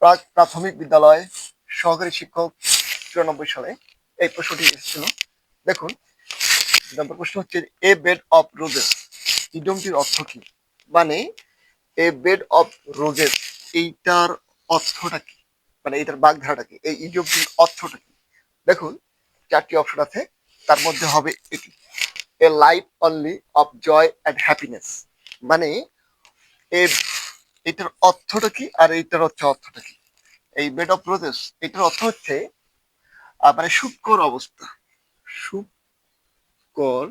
প্রাক প্রাথমিক বিদ্যালয় সহকারী শিক্ষক 94 সালে এই প্রশ্নটি এসেছিল। দেখুন, নম্বর প্রশ্ন হচ্ছে এ বেড অফ রোজেস ইডিয়মটির অর্থ কি? মানে এ বেড অফ রোজেস এইটার অর্থটা কি, মানে এইটার বাগধারাটা কি, এই ইডিয়মটির অর্থটা কি? দেখুন, 4টি অপশন আছে, তার মধ্যে হবে এটি, a life only of joy and happiness. মানে এটার অর্থটা কি আর এইটার হচ্ছে অর্থটা কি? এই বেড অফ রোজেস এটার অর্থ হচ্ছে মানে সুখকর অবস্থা, সুখকর,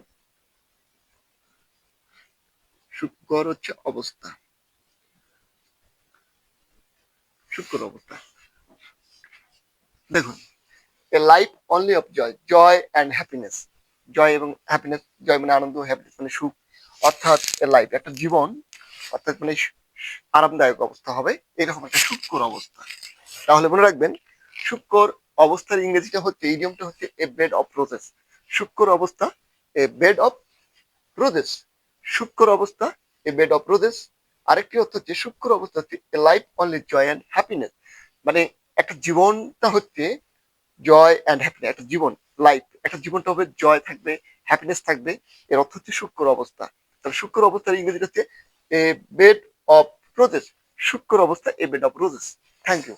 সুখকর হচ্ছে অবস্থা, সুখকর অবস্থা। দেখুন, a life only of joy, joy and happiness, joy এবং হ্যাপিনেস, জয় মানে আনন্দ, হ্যাপিনেস মানে সুখ, অর্থাৎ এ লাইফ একটা জীবন, অর্থাৎ মানে আরামদায়ক অবস্থা হবে, এরকম একটা সুখকর অবস্থা। তাহলে মনে রাখবেন, সুখকর অবস্থার ইংরেজিটা হচ্ছে, ইডিয়মটা হচ্ছে এ বেড অফ রোজেস। সুখকর অবস্থা, এ বেড অফ রোজেস, সুখকর অবস্থা, এ বেড অফ রোজেস। আরেকটি অর্থ হচ্ছে সুখকর অবস্থা হচ্ছে a life only joy and happiness. মানে একটা জীবনটা হচ্ছে জয় অ্যান্ড হ্যাপিনেস, একটা জীবন, লাইফ, একটা জীবনটা হবে জয় থাকবে, হ্যাপিনেস থাকবে, এর অর্থ হচ্ছে সুখকর অবস্থা। তাহলে সুখকর অবস্থার ইংরেজিটা হচ্ছে এ বেড অফ রোজেস, সুখকর অবস্থা a bed of roses. Thank you.